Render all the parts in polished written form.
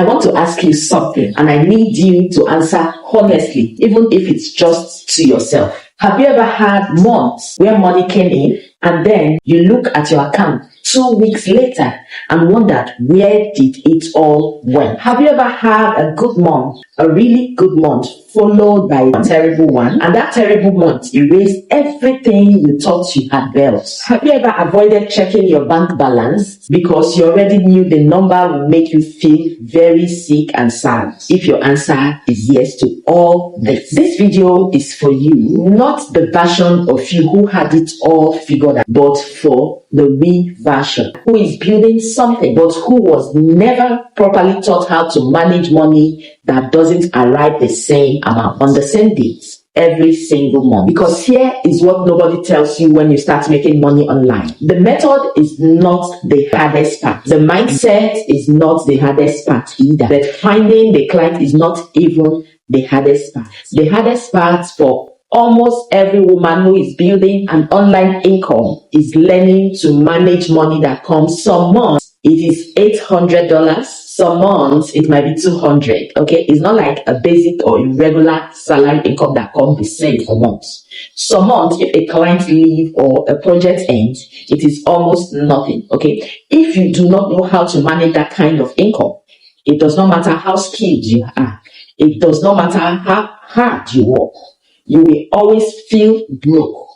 I want to ask you something, and I need you to answer honestly, even if it's just to yourself. Have you ever had months where money came in and then you look at your account 2 weeks later and wondered where did it all went? Have you ever had a good month, a really good month, followed by a terrible one, and that terrible month erased everything you thought you had built? Have you ever avoided checking your bank balance because you already knew the number would make you feel very sick and sad? If your answer is yes to all this video is for you, not the version of you who had it all figured out, but for the we version, who is building something, but who was never properly taught how to manage money that doesn't arrive the same amount on the same date every single month. Because here is what nobody tells you when you start making money online. The method is not the hardest part. The mindset is not the hardest part either. But finding the client is not even the hardest part. The hardest part for almost every woman who is building an online income is learning to manage money that comes. Some months it is $800, some months it might be $200. Okay, it's not like a basic or irregular salary income that comes the same for months. Some months, if a client leaves or a project ends, it is almost nothing. Okay, if you do not know how to manage that kind of income, it does not matter how skilled you are. It does not matter how hard you work. You will always feel broke.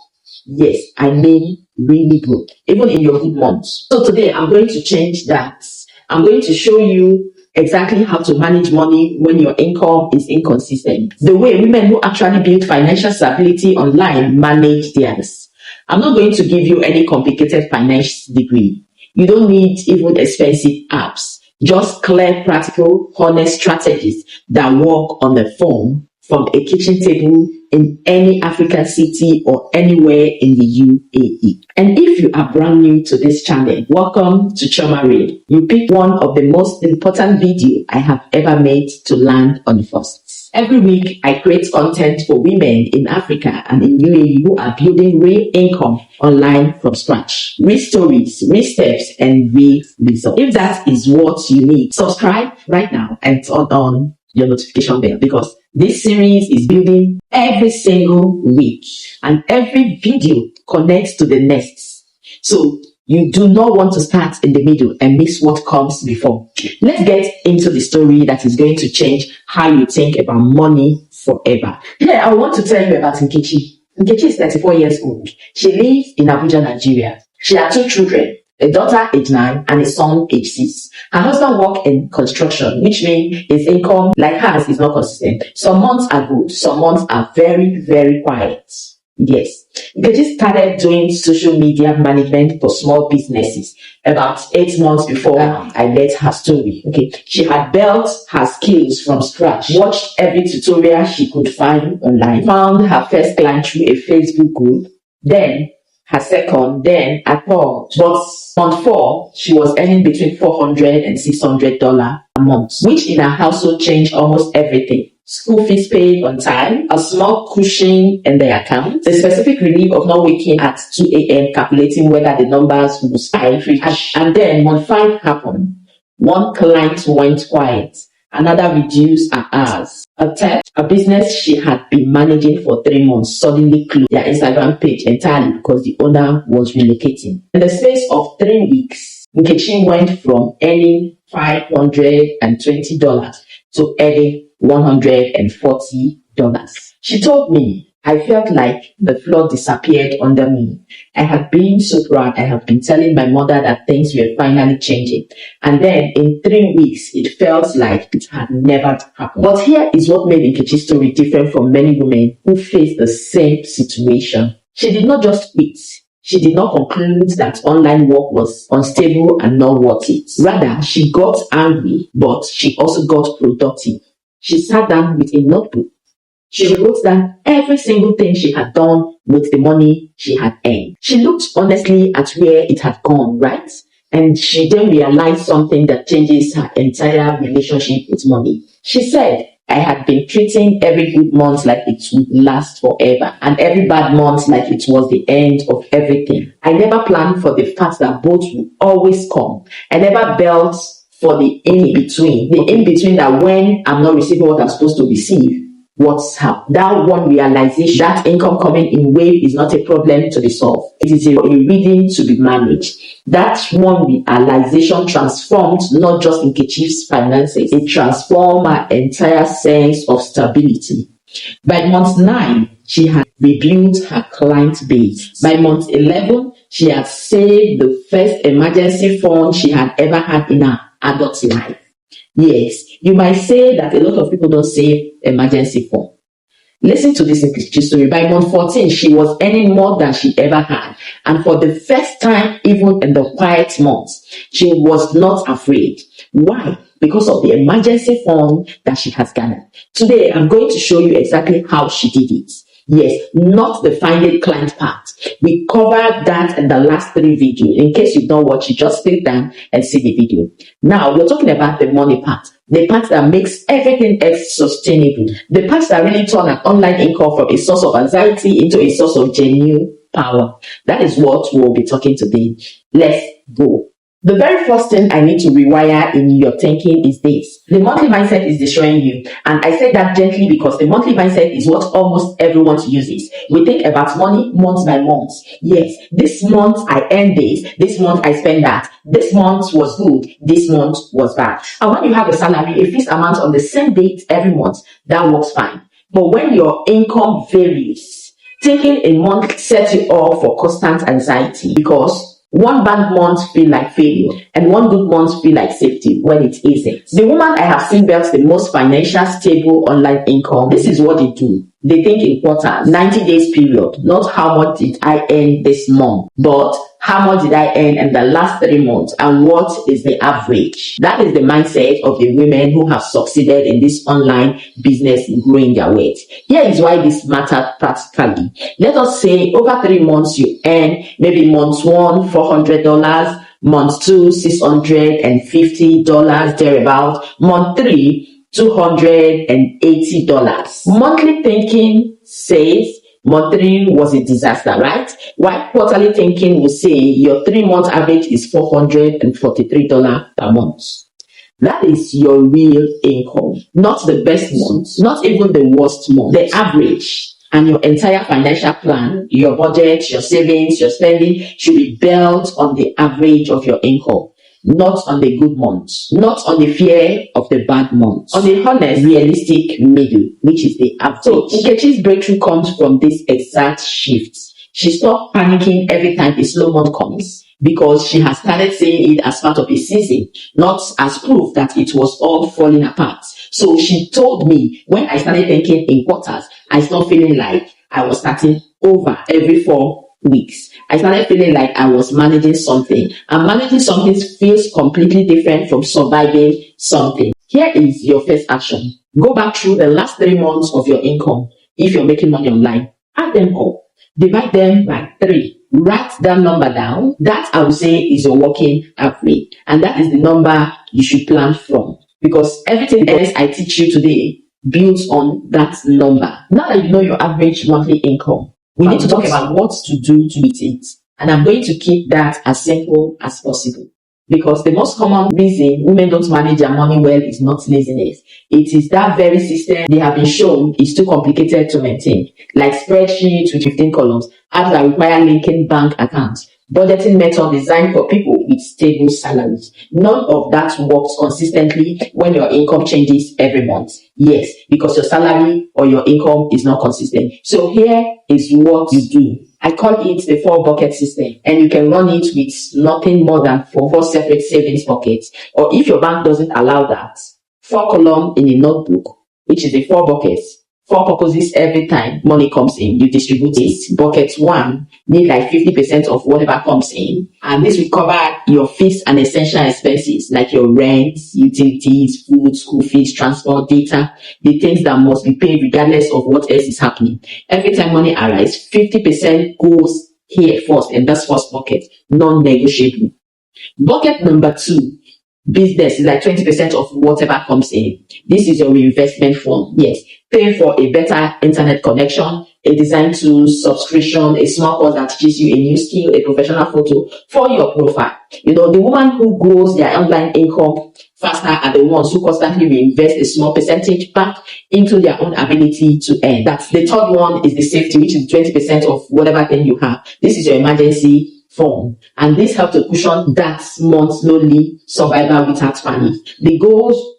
Yes, I mean really broke, even in your good months. So today I'm going to change that. I'm going to show you exactly how to manage money when your income is inconsistent. The way women who actually build financial stability online manage theirs. I'm not going to give you any complicated finance degree. You don't need even expensive apps. Just clear, practical, honest strategies that work on the phone from a kitchen table in any African city or anywhere in the UAE. And if you are brand new to this channel, welcome to Chioma Read. You picked one of the most important videos I have ever made to land on first. Every week, I create content for women in Africa and in UAE who are building real income online from scratch. Real stories, real steps, and real results. If that is what you need, subscribe right now and turn on your notification bell, because this series is building every single week and every video connects to the next. So you do not want to start in the middle and miss what comes before. Let's get into the story that is going to change how you think about money forever. Yeah, I want to tell you about Nkechi. Nkechi is 34 years old. She lives in Abuja, Nigeria. She has 2 children. A daughter age 9 and a son age 6. Her husband works in construction, which means his income, like hers, is not consistent. Some months are good, some months are very, very quiet. Yes. Nkechi started doing social media management for small businesses about 8 months before I met her story. Okay. She had built her skills from scratch, watched every tutorial she could find online, found her first client through a Facebook group, then her second, then a third. But month 4, she was earning between $400 and $600 a month, which in her household changed almost everything. School fees paid on time, a small cushion in the account, the specific relief of not waking at 2 a.m. calculating whether the numbers would spike. And then month 5 happened. One client went quiet. Another reduced her hours. A business she had been managing for 3 months suddenly closed their Instagram page entirely because the owner was relocating. In the space of 3 weeks, Nkechi went from earning $520 to earning $140. She told me, I felt like the floor disappeared under me. I had been so proud. I have been telling my mother that things were finally changing. And then in 3 weeks, it felt like it had never happened. But here is what made Nkechi's story different from many women who face the same situation. She did not just quit. She did not conclude that online work was unstable and not worth it. Rather, she got angry, but she also got productive. She sat down with a notebook. She wrote down every single thing she had done with the money she had earned. She looked honestly at where it had gone, right? And she then realized something that changes her entire relationship with money. She said, I had been treating every good month like it would last forever, and every bad month like it was the end of everything. I never planned for the fact that both would always come. I never built for the in-between. The in-between that when I'm not receiving what I'm supposed to receive, what's up? That one realization, that income coming in wave is not a problem to be solved. It is a reading to be managed. That one realization transformed not just Nkechi's finances, it transformed her entire sense of stability. By month 9, she had rebuilt her client base. By month 11, she had saved the first emergency fund she had ever had in her adult life. Yes, you might say that a lot of people don't save emergency fund. Listen to this story. By month 14, she was earning more than she ever had. And for the first time, even in the quiet months, she was not afraid. Why? Because of the emergency fund that she has garnered. Today, I'm going to show you exactly how she did it. Yes, not the finding client part. We covered that in the last 3 videos. In case you don't watch it, just click down and see the video. Now, we're talking about the money part. The part that makes everything else sustainable. The part that really turn an online income from a source of anxiety into a source of genuine power. That is what we'll be talking today. Let's go. The very first thing I need to rewire in your thinking is this. The monthly mindset is destroying you. And I say that gently because the monthly mindset is what almost everyone uses. We think about money month by month. Yes, this month I earned this month I spend that. This month was good, this month was bad. And when you have a salary, a fixed amount on the same date every month, that works fine. But when your income varies, taking a month sets you up for constant anxiety because one bad month feel like failure and one good month feel like safety when it isn't. The woman I have seen build the most financial stable online income. This is what they do. They think in quarters, 90 days period, not how much did I earn this month, but how much did I earn in the last 3 months and what is the average. That is the mindset of the women who have succeeded in this online business in growing their wealth. Here is why this matters practically. Let us say over 3 months you earn maybe month 1, $400, month 2, $650, thereabout, month 3, $280. Monthly thinking says month 3 was a disaster, right? While quarterly thinking will say your 3-month average is $443 per month. That is your real income, not the best month, not even the worst month, the average. And your entire financial plan, your budget, your savings, your spending should be built on the average of your income. Not on the good months, not on the fear of the bad months, on the honest, realistic middle, which is the average. So Nkechi's breakthrough comes from this exact shift. She stopped panicking every time a slow month comes because she has started seeing it as part of a season, not as proof that it was all falling apart. So she told me when I started thinking in quarters, I started feeling like I was starting over every 4 weeks. I started feeling like I was managing something. And managing something feels completely different from surviving something. Here is your first action. Go back through the last 3 months of your income. If you're making money online, add them up. Divide them by 3. Write that number down. That I would say is your working average. And that is the number you should plan from. Because everything else I teach you today builds on that number. Now that you know your average monthly income, we need to talk about what to do to meet it. And I'm going to keep that as simple as possible. Because the most common reason women don't manage their money well is not laziness. It is that very system they have been shown is too complicated to maintain. Like spreadsheets with 15 columns, apps that require linking bank accounts, budgeting method designed for people with stable salaries. None of that works consistently when your income changes every month. Yes, because your salary or your income is not consistent. So here is what you do. I call it the 4 bucket system, and you can run it with nothing more than 4 separate savings buckets. Or if your bank doesn't allow that, 4 columns in a notebook, which is the 4 buckets. 4 purposes every time money comes in, you distribute it. Bucket 1 need like 50% of whatever comes in. And this will cover your fixed and essential expenses like your rent, utilities, food, school fees, transport, data, the things that must be paid regardless of what else is happening. Every time money arrives, 50% goes here first, and that's first bucket, non-negotiable. Bucket number 2. Business is like 20% of whatever comes in. This is your reinvestment fund. Yes, Pay for a better internet connection, a design tool, subscription, a small course that teaches you a new skill, a professional photo for your profile. The woman who grows their online income faster are the ones who constantly reinvest a small percentage back into their own ability to earn. That's the third one, is the safety, which is 20% of whatever thing you have. This is your emergency fund, and this helps to cushion that month's lonely survival without panic. The goals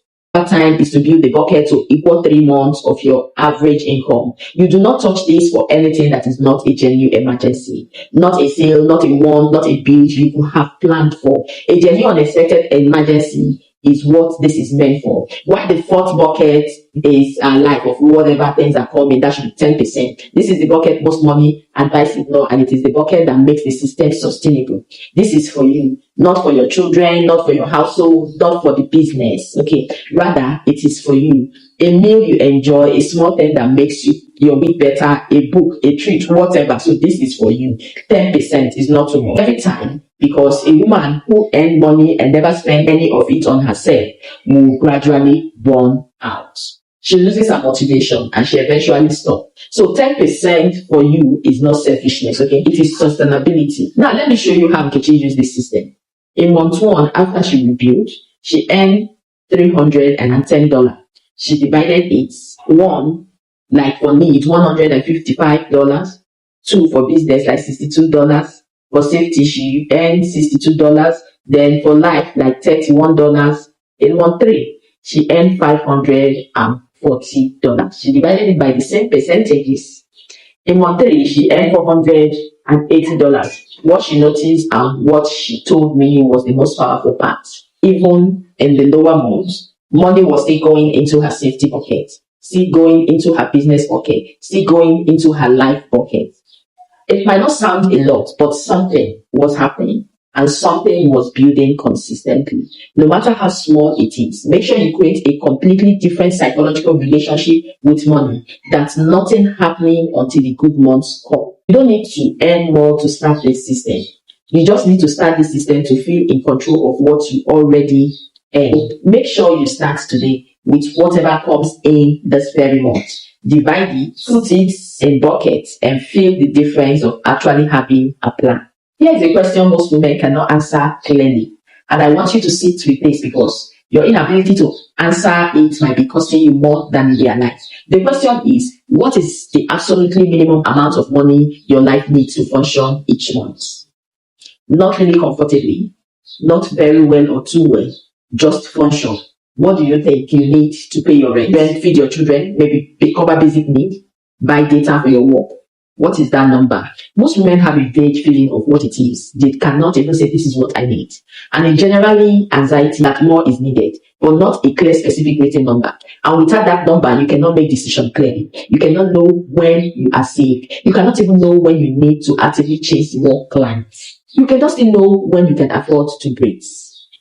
time is to build the bucket to equal 3 months of your average income. You do not touch this for anything that is not a genuine emergency, not a sale, not a want, not a bill you have planned for. A genuine unexpected emergency is what this is meant for. While the fourth bucket is life of whatever things are coming, that should be 10%. This is the bucket most money advice ignore, and it is the bucket that makes the system sustainable. This is for you, not for your children, not for your household, not for the business. Okay, rather it is for you. A meal you enjoy, a small thing that makes your week better, a book, a treat, whatever. So this is for you. 10% is not too much every time, because a woman who earns money and never spend any of it on herself will gradually burn out. She loses her motivation and she eventually stops. So 10% for you is not selfishness, okay? It is sustainability. Now let me show you how Nkechi used this system. In month 1, after she rebuilt, she earned $310. She divided it. 1, like for needs, $155. 2, for business, like $62. For safety, she earned $62. Then for life, like $31. In month 3, she earned $540. She divided it by the same percentages. In month 3, she earned $480. What she noticed and what she told me was the most powerful part. Even in the lower months, money was still going into her safety pocket, still going into her business pocket, still going into her life pocket. It might not sound a lot, but something was happening and something was building consistently. No matter how small it is, make sure you create a completely different psychological relationship with money. That's nothing happening until the good months come. You don't need to earn more to start this system. You just need to start this system to feel in control of what you already earn. Make sure you start today with whatever comes in this very month. Divide it, put it in buckets, and feel the difference of actually having a plan. Here is a question most women cannot answer clearly, and I want you to sit with this because your inability to answer it might be costing you more than you realize. The question is, what is the absolutely minimum amount of money your life needs to function each month? Not really comfortably, not very well or too well, just function. What do you think you need to pay your rent, feed your children, maybe cover basic needs, buy data for your work? What is that number? Most women have a vague feeling of what it is. They cannot even say this is what I need. And in generally anxiety that more is needed, but not a clear specific rating number. And without that number, you cannot make decisions clearly. You cannot know when you are safe. You cannot even know when you need to actively chase more clients. You cannot still know when you can afford to breathe.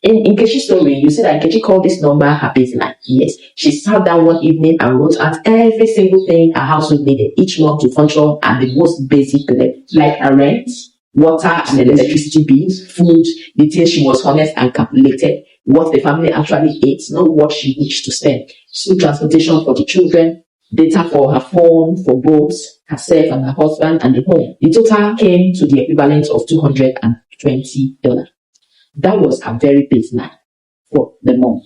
In Nkechi's story, you see that Nkechi called this number her baseline. Yes, she sat down one evening and wrote out every single thing her household needed each month to function at the most basic level, like her rent, water and electricity bills, food, the things she was honest and calculated, what the family actually ate, not what she wished to spend, school transportation for the children, data for her phone, for both herself and her husband and the home. The total came to the equivalent of $220. That was a very baseline for the month.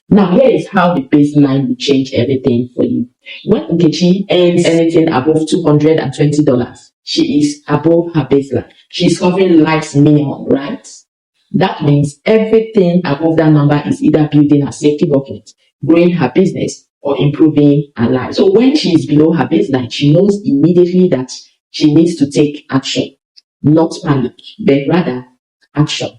Now, here is how the baseline will change everything for you. When Nkechi earns anything above $220, she is above her baseline. She is covering life's minimum, right? That means everything above that number is either building her safety bucket, growing her business, or improving her life. So when she is below her baseline, she knows immediately that she needs to take action, not panic, but rather action.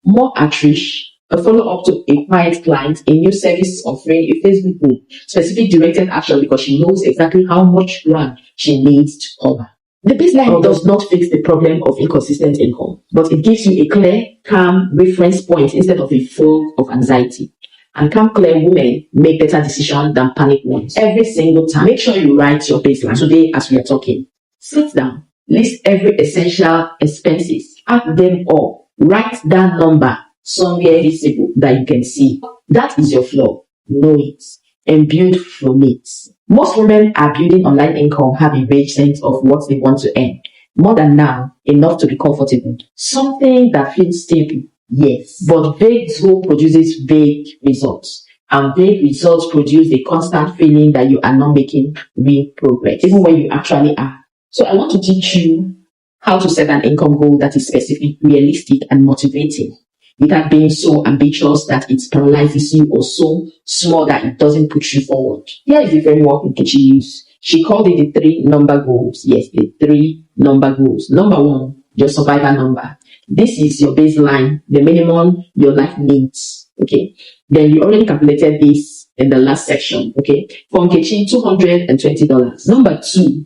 More outreach, a follow-up to a quiet client, a new service offering, a Facebook group, specific directed action because she knows exactly how much ground she needs to cover. The baseline does not fix the problem of inconsistent income, but it gives you a clear, calm reference point instead of a fog of anxiety. And calm, clear women make better decisions than panic ones. Every single time, make sure you write your baseline today as we are talking. Sit down, list every essential expenses, add them all. Write that number somewhere visible that you can see. That is your floor. Know it and build from it. Most women are building online income have a vague sense of what they want to earn. More than now, enough to be comfortable. Something that feels stable, yes. But vague goal produces vague results. And vague results produce a constant feeling that you are not making real progress, even when you actually are. So I want to teach you how to set an income goal that is specific, realistic, and motivating, without being so ambitious that it paralyzes you or so small that it doesn't push you forward. Here is the framework Nkechi used. She called it the 3 number goals. Yes, the 3 number goals. Number 1, your survivor number. This is your baseline, the minimum your life needs. Okay. Then you already calculated this in the last section. Okay. For Nkechi, $220. Number 2,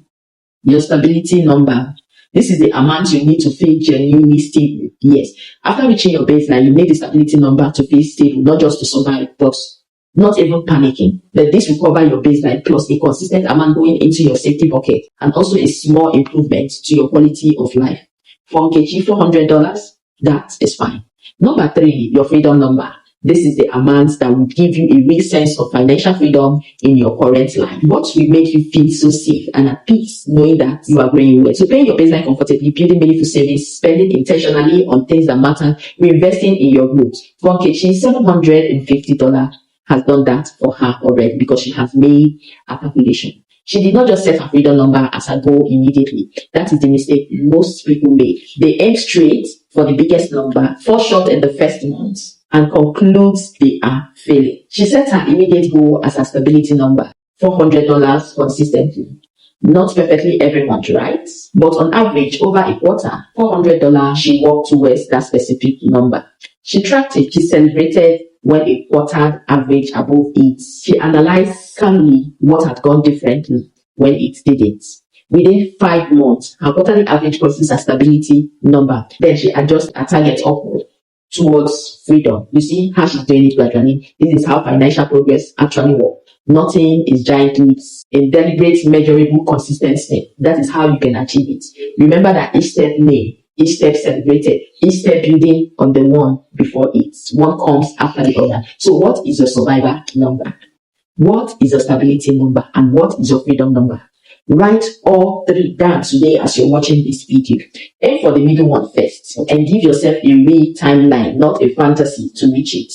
your stability number. This is the amount you need to feel genuinely stable. Yes. After reaching your baseline, you need the stability number to feel stable, not just to survive, but not even panicking. But this will cover your baseline plus a consistent amount going into your safety bucket and also a small improvement to your quality of life. For Nkechi, $400, that is fine. Number 3, your freedom number. This is the amount that will give you a real sense of financial freedom in your current life. What will make you feel so safe and at peace knowing that you are growing well? So paying your baseline comfortably, building meaningful savings, spending intentionally on things that matter, reinvesting in your growth. For Nkechi, $750 has done that for her already because she has made a calculation. She did not just set her freedom number as a goal immediately. That is the mistake most people make. They aim straight for the biggest number, fall short in the first month, and concludes they are failing. She set her immediate goal as a stability number, $400 consistently. Not perfectly every month, right? But on average, over a quarter, $400 she worked towards that specific number. She tracked it. She celebrated when a quarter average above it. She analyzed calmly what had gone differently when it didn't. Within 5 months, her quarterly average crosses a stability number. Then she adjusts her target upward towards freedom. You see how she's doing it gradually. This is how financial progress actually works. Nothing is giant leaps. A deliberate, measurable, consistent step. That is how you can achieve it. Remember that each step made, each step celebrated, each step building on the one before it. One comes after the other. So what is your survivor number? What is your stability number? And what is your freedom number? Write all 3 down today as you're watching this video. Aim for the middle one first and give yourself a real timeline, not a fantasy to reach it.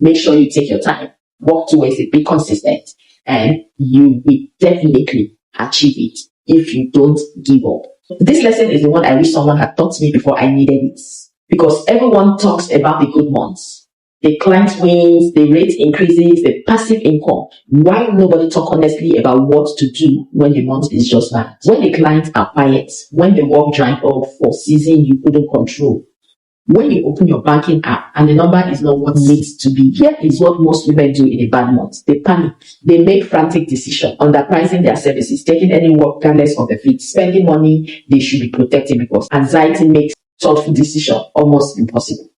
Make sure you take your time, work towards it, be consistent, and you will definitely achieve it if you don't give up. This lesson is the one I wish someone had taught me before I needed it. Because everyone talks about the good months. The client wins, the rate increases, the passive income. Why nobody talk honestly about what to do when the month is just bad? When the clients are quiet, when the work dried up for season you couldn't control, when you open your banking app and the number is not what it needs to be. Here is what most women do in a bad month. They panic. They make frantic decisions, underpricing their services, taking any work regardless of the fee, spending money they should be protecting because anxiety makes thoughtful decision almost impossible.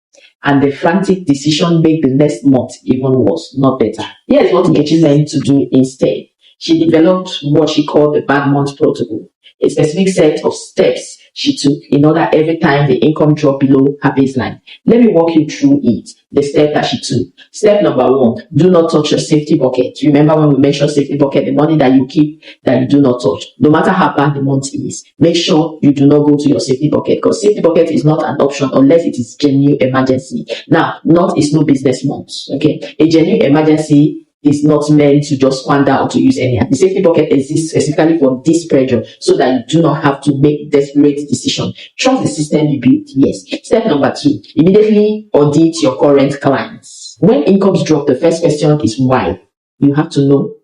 And the frantic decision make the next month even worse, not better. Here's what Nkechi learned to do instead. She developed what she called the bad month protocol, a specific set of steps she took in order every time the income dropped below her baseline. Let me walk you through it, the step that she took. Step number 1, do not touch your safety bucket. Remember when we mentioned safety bucket, the money that you keep that you do not touch. No matter how bad the month is, make sure you do not go to your safety bucket because safety bucket is not an option unless it is genuine emergency. Now, not is no business month, okay? A genuine emergency is not meant to just squander or to use anyhow. The safety bucket exists specifically for this pressure so that you do not have to make desperate decisions. Trust the system you built. Yes. Step number 2, immediately audit your current clients. When incomes drop, the first question is why. You have to know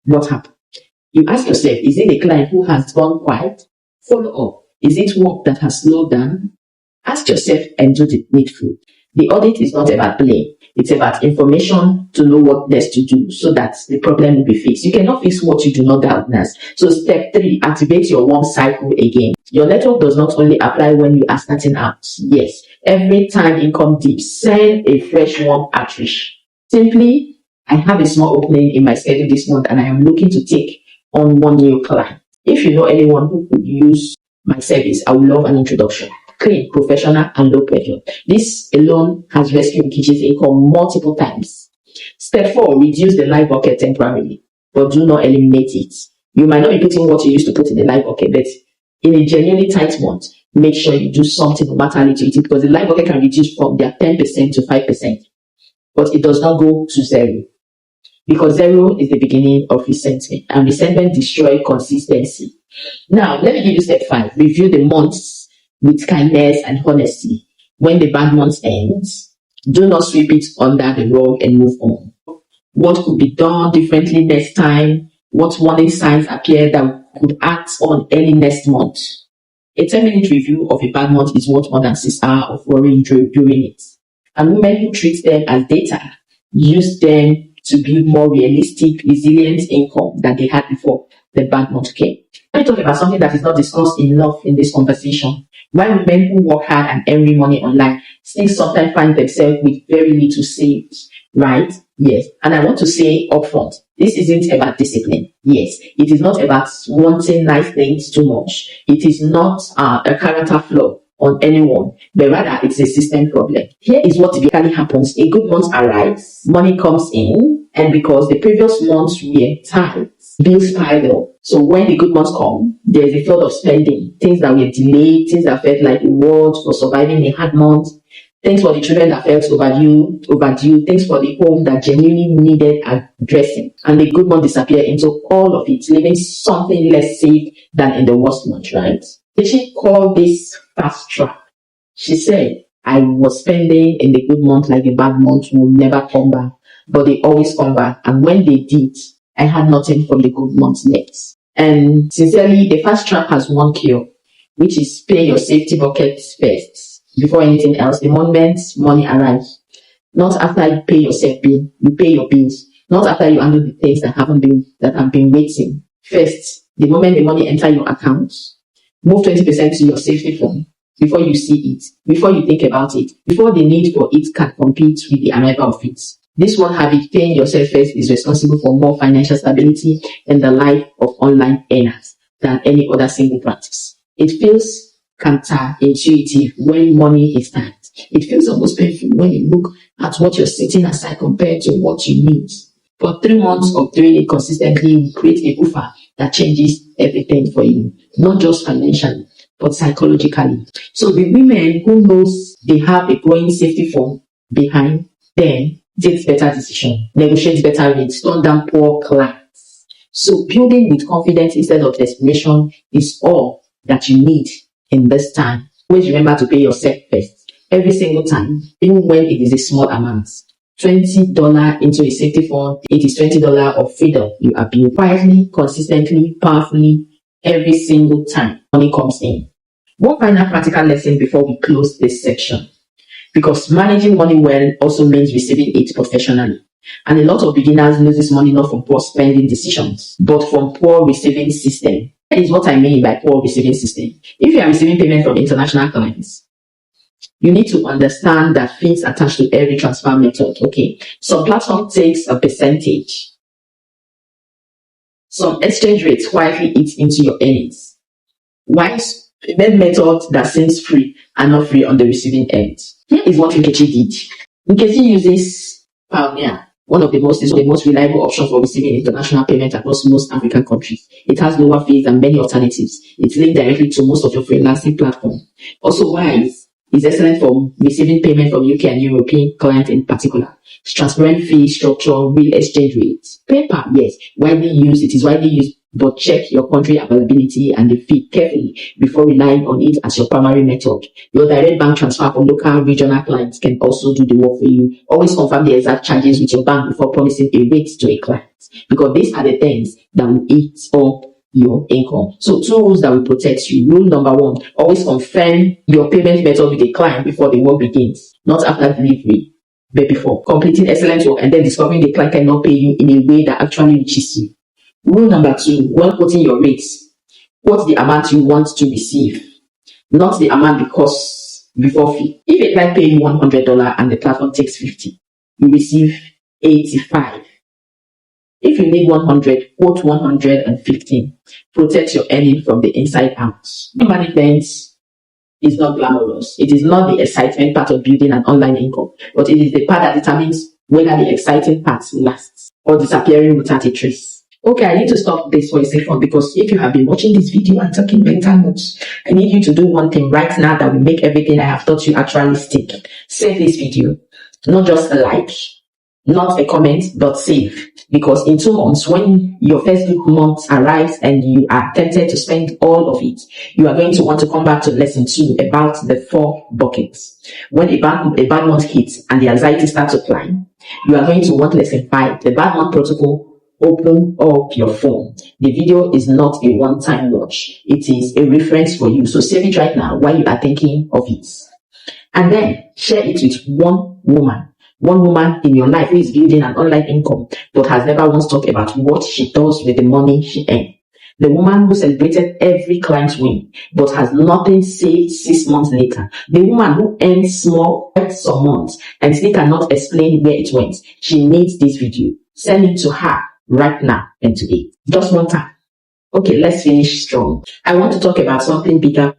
what happened. You ask yourself, is it a client who has gone quiet? Follow up. Is it work that has slowed down? Ask yourself and do the needful. The audit is not about blame. It's about information to know what next to do so that the problem will be fixed. You cannot fix what you do not diagnose. So step 3, activate your warm cycle again. Your network does not only apply when you are starting out. Yes, every time income dips, send a fresh warm outreach. Simply, I have a small opening in my schedule this month and I am looking to take on one new client. If you know anyone who could use my service, I would love an introduction. Clean, professional, and low pressure. This alone has rescued Nkechi's income multiple times. Step 4, reduce the live bucket temporarily. but do not eliminate it. You might not be putting what you used to put in the live bucket, but in a genuinely tight month, make sure you do something no matter how little it is, because the live bucket can reduce from their 10% to 5%, but it does not go to zero, because zero is the beginning of resentment, and resentment destroys consistency. Now, let me give you step 5. Review the months with kindness and honesty. When the bad month ends, do not sweep it under the rug and move on. What could be done differently next time? What warning signs appear that could act on early next month? A 10-minute review of a bad month is worth more than 6 hours of worrying during it. And women who treat them as data use them to build more realistic, resilient income than they had before the bad month came. Let me talk about something that is not discussed enough in this conversation. Why women who work hard and earn real money online still sometimes find themselves with very little saved, right? Yes. And I want to say upfront, this isn't about discipline. Yes. It is not about wanting nice things too much. It is not a character flaw on anyone, but rather it's a system problem. Here is what typically happens. A good month arrives, money comes in, and because the previous months were tight, bills pile up. So when the good months come, there's a flood of spending. Things that were delayed, things that felt like rewards for surviving a hard month, things for the children that felt overdue, things for the home that genuinely needed addressing. And the good month disappeared into all of it, leaving something less safe than in the worst month, right? She called this fast track. She said, I was spending in the good month like the bad month will never come back, but they always come back. And when they did, I had nothing from the good months left. And sincerely, the fast track has one cure, which is pay your safety buckets first. Before anything else, the moment money arrives. Not after you pay yourself bill, you pay your bills. Not after you handle the things that have been waiting. First, the moment the money enters your account, move 20% to your safety fund before you see it, before you think about it, before the need for it can compete with the arrival of it. This one habit, paying yourself first, is responsible for more financial stability in the life of online earners than any other single practice. It feels counterintuitive when money is tight. It feels almost painful when you look at what you're setting aside compared to what you need. But 3 months of doing it consistently will create a buffer that changes everything for you, not just financially, but psychologically. So the women who knows they have a growing safety fund behind them takes better decision, negotiates better rates, turn down poor clients. So building with confidence instead of desperation is all that you need in this time. Always remember to pay yourself first, every single time, even when it is a small amount. $20 into a safety fund, it is $20 of freedom you are building quietly, consistently, powerfully, every single time money comes in. One final practical lesson before we close this section. Because managing money well also means receiving it professionally. And a lot of beginners lose money not from poor spending decisions, but from poor receiving system. That is what I mean by poor receiving system. If you are receiving payment from international clients, you need to understand that fees attached to every transfer method. Okay, some platform takes a percentage. Some exchange rates quietly eat into your earnings. While payment methods that seems free are not free on the receiving end. Here is what Nkechi did. Nkechi uses Pioneer, one of the most reliable options for receiving international payment across most African countries. It has lower fees than many alternatives. It's linked directly to most of your freelancing platform. Also, Wise is excellent for receiving payment from UK and European clients in particular. It's transparent fee structure, real exchange rates. PayPal, yes, widely used. It is widely used, but check your country availability and the fee carefully before relying on it as your primary method. Your direct bank transfer from local regional clients can also do the work for you. Always confirm the exact charges with your bank before promising a rate to a client, because these are the things that will eat up your income. So 2 rules that will protect you. Rule number 1, always confirm your payment method with a client before the work begins, not after delivery, but before. Completing excellent work and then discovering the client cannot pay you in a way that actually reaches you. Rule number 2, when quoting your rates, quote the amount you want to receive, not the amount before fee. If a client pays you $100 and the platform takes 50, you receive 85. If you need 100, quote 115. Protect your earning from the inside out. Management is not glamorous. It is not the excitement part of building an online income, but it is the part that determines whether the exciting part lasts or disappearing without a trace. Okay, I need to stop this for a second because if you have been watching this video and taking mental notes, I need you to do one thing right now that will make everything I have taught you actually stick. Save this video. Not just a like, not a comment, but save. Because in 2 months, when your first good month arrives and you are tempted to spend all of it, you are going to want to come back to lesson 2 about the 4 buckets. When a bad month hits and the anxiety starts to climb, you are going to want lesson 5, the bad month protocol. Open up your phone. The video is not a one-time watch. It is a reference for you. So save it right now while you are thinking of it. And then share it with one woman in your life who is building an online income but has never once talked about what she does with the money she earns. The woman who celebrated every client's win but has nothing saved 6 months later. The woman who earns small some months and still cannot explain where it went. She needs this video. Send it to her right now and today. Just one time. Okay, let's finish strong. I want to talk about something bigger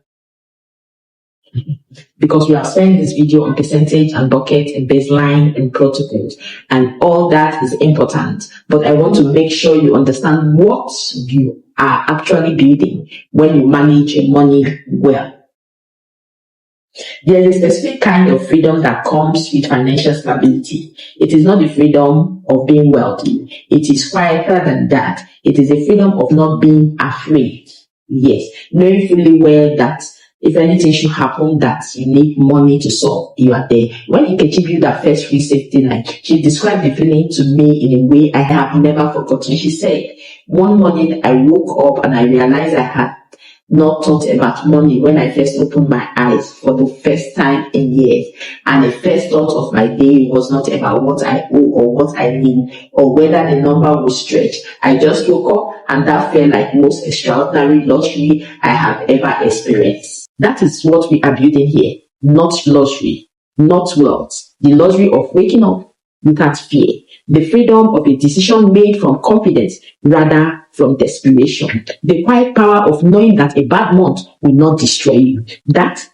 because we are spending this video on percentage and bucket and baseline and protocols, and all that is important. But I want to make sure you understand what you are actually building when you manage your money well. There is a specific kind of freedom that comes with financial stability. It is not the freedom of being wealthy. It is quieter than that. It is a freedom of not being afraid. Yes, knowing fully well that if anything should happen that you need money to solve, you are there. When Nkechi built that first free safety line, she described the feeling to me in a way I have never forgotten. She said, one morning I woke up and I realized I had not thought about money when I first opened my eyes for the first time in years. And the first thought of my day was not about what I owe or what I need or whether the number will stretch. I just woke up and that felt like most extraordinary luxury I have ever experienced. That is what we are building here. Not luxury, not wealth. The luxury of waking up without fear. The freedom of a decision made from confidence rather from desperation. The quiet power of knowing that a bad month will not destroy you. That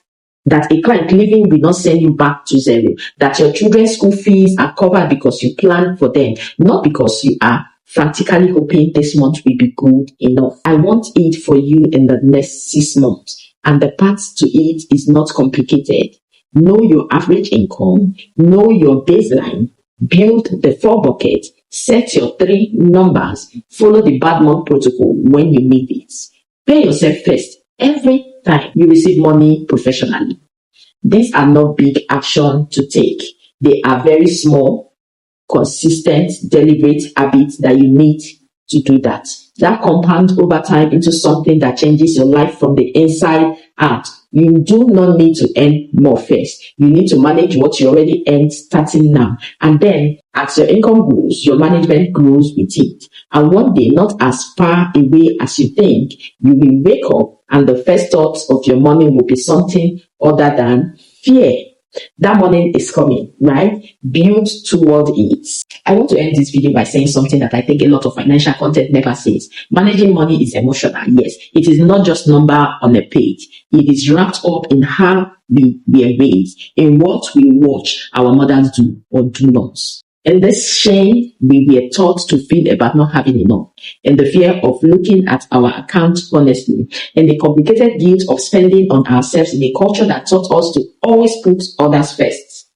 a client leaving will not send you back to zero. That your children's school fees are covered because you planned for them, not because you are frantically hoping this month will be good enough. I want it for you in the next 6 months. And the path to it is not complicated. Know your average income. Know your baseline. Build the 4 buckets, set your 3 numbers, follow the bad month protocol when you need it. Pay yourself first every time you receive money professionally. These are not big action to take. They are very small, consistent, deliberate habits that you need to do that. That compound over time into something that changes your life from the inside out. You do not need to earn more first. You need to manage what you already earned starting now. And then as your income grows, your management grows with it. And one day, not as far away as you think, you will wake up and the first thoughts of your money will be something other than fear. That morning is coming, right? Build toward it. I want to end this video by saying something that I think a lot of financial content never says. Managing money is emotional, yes. It is not just number on a page. It is wrapped up in how we were raised, in what we watch our mothers do or do not. In this shame, we were taught to feel about not having enough, in the fear of looking at our account honestly, in the complicated guilt of spending on ourselves in a culture that taught us to always put others first.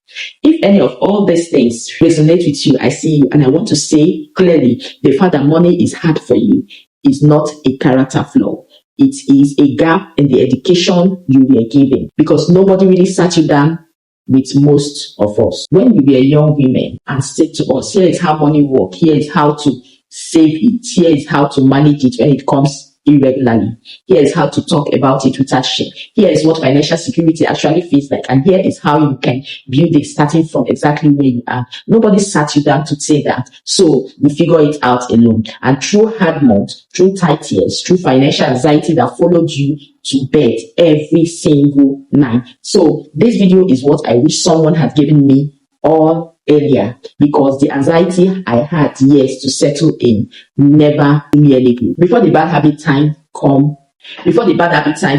If any of all these things resonate with you, I see you, and I want to say clearly, the fact that money is hard for you is not a character flaw. It is a gap in the education you were given, because nobody really sat you down with most of us. When we were young women and said to us, here is how money works, here is how to save it, here is how to manage it when it comes irregularly, here is how to talk about it without shame, here is what financial security actually feels like, and here is how you can build it starting from exactly where you are. Nobody sat you down to say that, so you figure it out alone. And through hard months, through tight years, through financial anxiety that followed you to bed every single night. So this video is what I wish someone had given me all earlier, because the anxiety I had years to settle in never really good. Before the bad habit time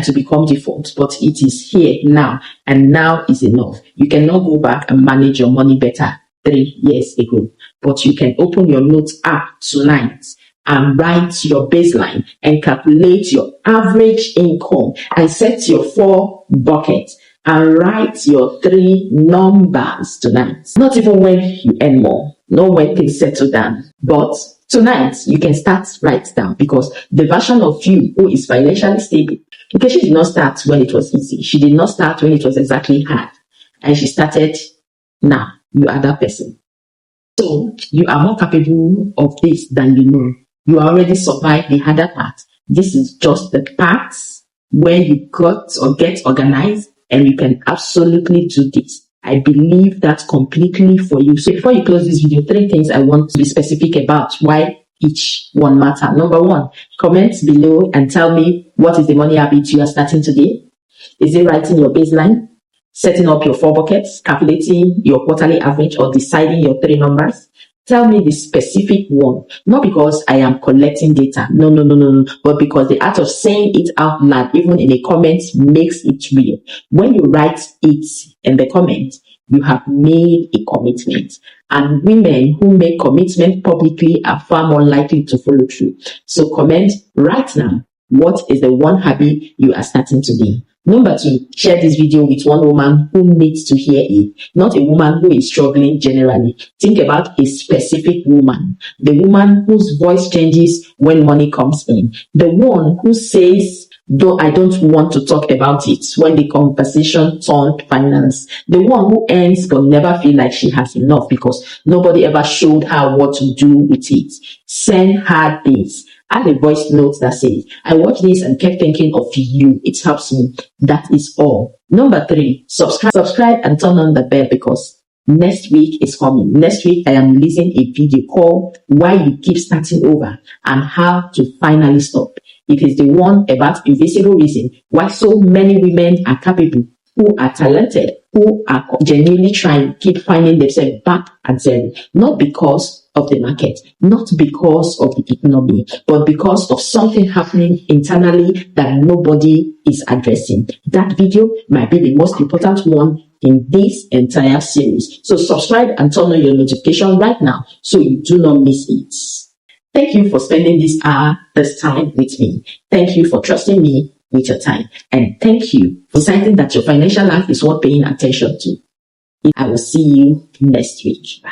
to become default, but it is here now, and now is enough. You cannot go back and manage your money better 3 years ago, but you can open your notes app tonight and write your baseline and calculate your average income and set your 4 buckets and write your 3 numbers tonight. Not even when you earn more, not when things settle down, but tonight you can start right down, because the version of you who is financially stable, because she did not start when it was easy. She did not start when it was exactly hard. And she started now. You are that person. So you are more capable of this than you know. You already survived the harder part. This is just the part where you got or get organized, and you can absolutely do this. I believe that completely for you. So before you close this video, 3 things I want to be specific about why each one matter. Number 1, comment below and tell me what is the money habit you are starting today. Is it writing your baseline, setting up your 4 buckets, calculating your quarterly average, or deciding your 3 numbers? Tell me the specific one, not because I am collecting data, no, but because the act of saying it out loud, even in a comment, makes it real. When you write it in the comment, you have made a commitment. And women who make commitment publicly are far more likely to follow through. So comment right now, what is the one habit you are starting today? Number 2, share this video with one woman who needs to hear it, not a woman who is struggling generally. Think about a specific woman, the woman whose voice changes when money comes in, the one who says, though I don't want to talk about it when the conversation turned finance, the one who earns but never feel like she has enough because nobody ever showed her what to do with it. Send her this. Add a voice note that says, I watched this and kept thinking of you. It helps me. That is all. Number 3, subscribe and turn on the bell, because next week is coming. Next week, I am releasing a video called Why You Keep Starting Over and How to Finally Stop. It is the one about invisible reason why so many women are capable, who are talented, who are genuinely trying, keep finding themselves back at zero. Not because of the market, not because of the economy, but because of something happening internally that nobody is addressing. That video might be the most important one in this entire series. So subscribe and turn on your notification right now so you do not miss it. Thank you for spending this time with me. Thank you for trusting me with your time. And thank you for deciding that your financial life is worth paying attention to. I will see you next week. Bye.